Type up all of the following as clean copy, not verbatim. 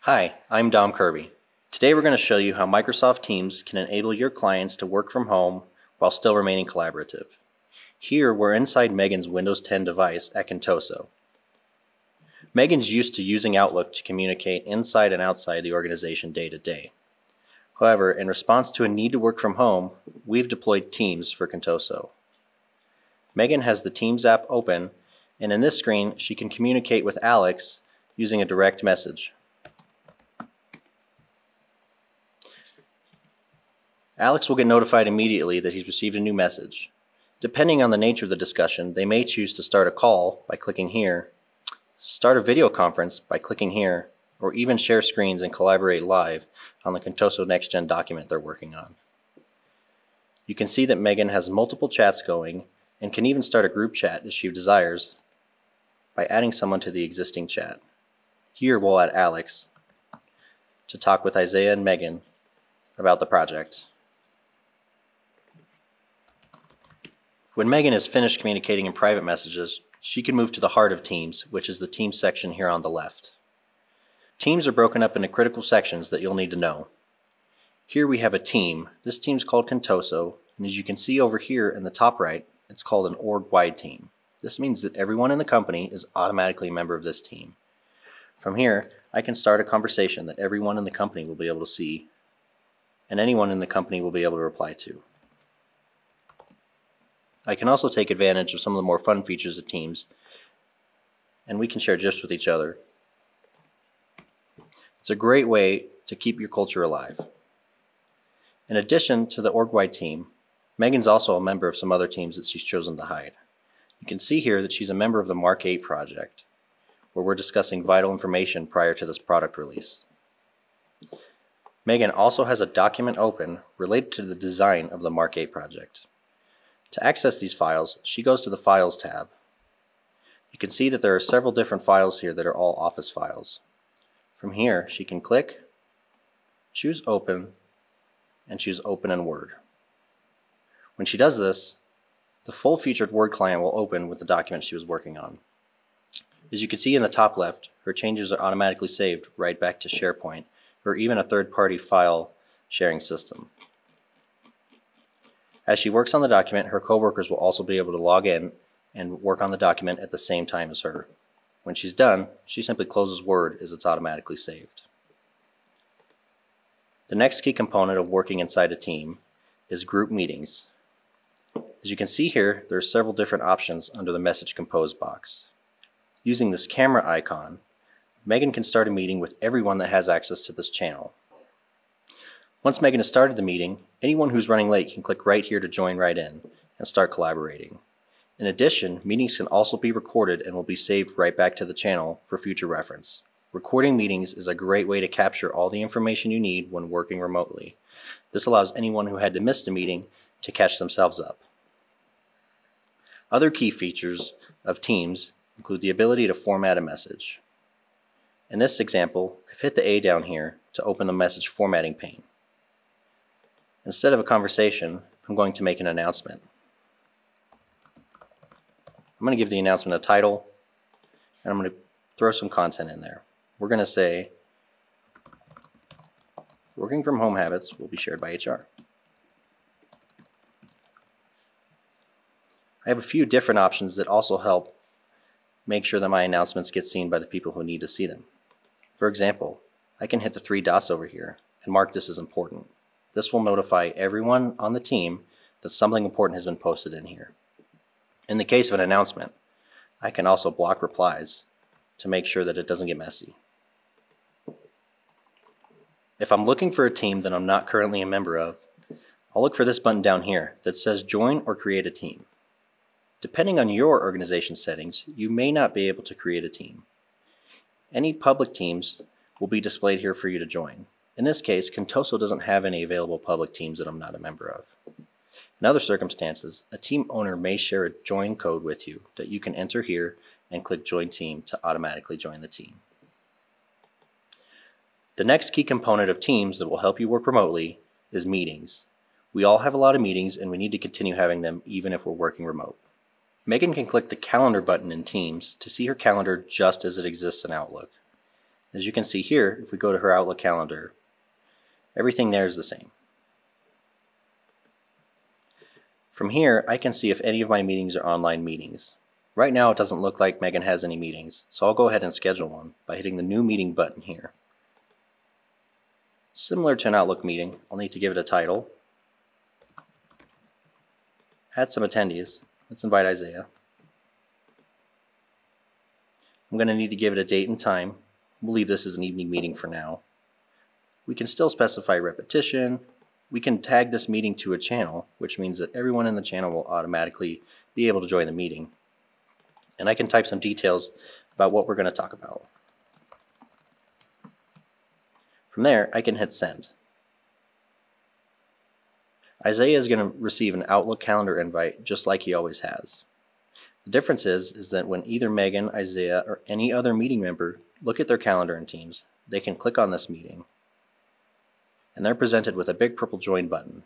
Hi, I'm Dom Kirby. Today we're going to show you how Microsoft Teams can enable your clients to work from home while still remaining collaborative. Here we're inside Megan's Windows 10 device at Contoso. Megan's used to using Outlook to communicate inside and outside the organization day to day. However, in response to a need to work from home, we've deployed Teams for Contoso. Megan has the Teams app open, and in this screen she can communicate with Alex using a direct message. Alex will get notified immediately that he's received a new message. Depending on the nature of the discussion, they may choose to start a call by clicking here, start a video conference by clicking here, or even share screens and collaborate live on the Contoso NextGen document they're working on. You can see that Megan has multiple chats going and can even start a group chat if she desires by adding someone to the existing chat. Here we'll add Alex to talk with Isaiah and Megan about the project. When Megan is finished communicating in private messages, she can move to the heart of Teams, which is the Teams section here on the left. Teams are broken up into critical sections that you'll need to know. Here we have a team. This team is called Contoso, and as you can see over here in the top right, it's called an org-wide team. This means that everyone in the company is automatically a member of this team. From here, I can start a conversation that everyone in the company will be able to see, and anyone in the company will be able to reply to. I can also take advantage of some of the more fun features of Teams, and we can share GIFs with each other. It's a great way to keep your culture alive. In addition to the org-wide team, Megan's also a member of some other teams that she's chosen to hide. You can see here that she's a member of the Mark 8 project, where we're discussing vital information prior to this product release. Megan also has a document open related to the design of the Mark 8 project. To access these files, she goes to the Files tab. You can see that there are several different files here that are all Office files. From here, she can click, choose Open, and choose Open in Word. When she does this, the full-featured Word client will open with the document she was working on. As you can see in the top left, her changes are automatically saved right back to SharePoint, or even a third-party file sharing system. As she works on the document, her coworkers will also be able to log in and work on the document at the same time as her. When she's done, she simply closes Word as it's automatically saved. The next key component of working inside a team is group meetings. As you can see here, there are several different options under the Message Compose box. Using this camera icon, Megan can start a meeting with everyone that has access to this channel. Once Megan has started the meeting, anyone who's running late can click right here to join right in and start collaborating. In addition, meetings can also be recorded and will be saved right back to the channel for future reference. Recording meetings is a great way to capture all the information you need when working remotely. This allows anyone who had to miss the meeting to catch themselves up. Other key features of Teams include the ability to format a message. In this example, I've hit the A down here to open the message formatting pane. Instead of a conversation, I'm going to make an announcement. I'm going to give the announcement a title, and I'm going to throw some content in there. We're going to say, working from home habits will be shared by HR. I have a few different options that also help make sure that my announcements get seen by the people who need to see them. For example, I can hit the three dots over here and mark this as important. This will notify everyone on the team that something important has been posted in here. In the case of an announcement, I can also block replies to make sure that it doesn't get messy. If I'm looking for a team that I'm not currently a member of, I'll look for this button down here that says Join or Create a Team. Depending on your organization settings, you may not be able to create a team. Any public teams will be displayed here for you to join. In this case, Contoso doesn't have any available public teams that I'm not a member of. In other circumstances, a team owner may share a join code with you that you can enter here and click Join Team to automatically join the team. The next key component of Teams that will help you work remotely is meetings. We all have a lot of meetings and we need to continue having them even if we're working remote. Megan can click the Calendar button in Teams to see her calendar just as it exists in Outlook. As you can see here, if we go to her Outlook calendar, everything there is the same. From here, I can see if any of my meetings are online meetings. Right now it doesn't look like Megan has any meetings, so I'll go ahead and schedule one by hitting the New Meeting button here. Similar to an Outlook meeting, I'll need to give it a title, add some attendees. Let's invite Isaiah. I'm going to need to give it a date and time. We'll leave this as an evening meeting for now. We can still specify repetition. We can tag this meeting to a channel, which means that everyone in the channel will automatically be able to join the meeting. And I can type some details about what we're going to talk about. From there, I can hit send. Isaiah is going to receive an Outlook calendar invite just like he always has. The difference is that when either Megan, Isaiah, or any other meeting member look at their calendar in Teams, they can click on this meeting, and they're presented with a big purple join button.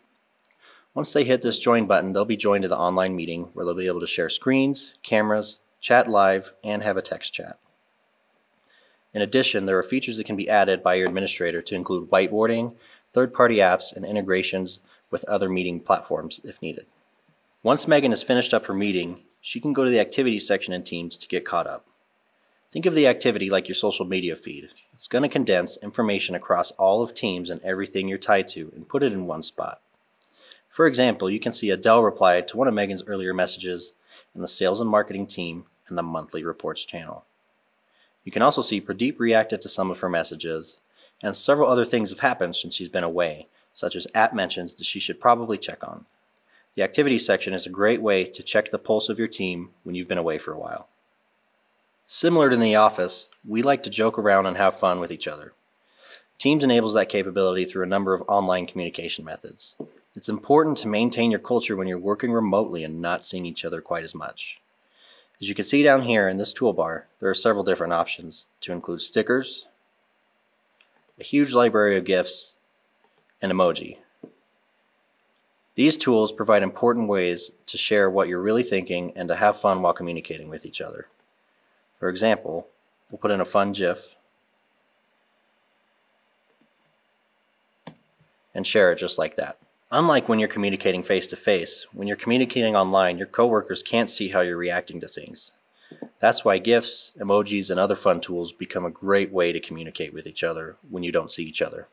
Once they hit this join button, they'll be joined to the online meeting where they'll be able to share screens, cameras, chat live, and have a text chat. In addition, there are features that can be added by your administrator to include whiteboarding, third-party apps, and integrations with other meeting platforms if needed. Once Megan has finished up her meeting, she can go to the activities section in Teams to get caught up. Think of the activity like your social media feed. It's going to condense information across all of Teams and everything you're tied to and put it in one spot. For example, you can see Adele replied to one of Megan's earlier messages in the sales and marketing team and the monthly reports channel. You can also see Pradeep reacted to some of her messages, and several other things have happened since she's been away, such as app mentions that she should probably check on. The activities section is a great way to check the pulse of your team when you've been away for a while. Similar to in the office, we like to joke around and have fun with each other. Teams enables that capability through a number of online communication methods. It's important to maintain your culture when you're working remotely and not seeing each other quite as much. As you can see down here in this toolbar, there are several different options to include stickers, a huge library of GIFs, and emoji. These tools provide important ways to share what you're really thinking and to have fun while communicating with each other. For example, we'll put in a fun GIF and share it just like that. Unlike when you're communicating face-to-face, when you're communicating online, your coworkers can't see how you're reacting to things. That's why GIFs, emojis, and other fun tools become a great way to communicate with each other when you don't see each other.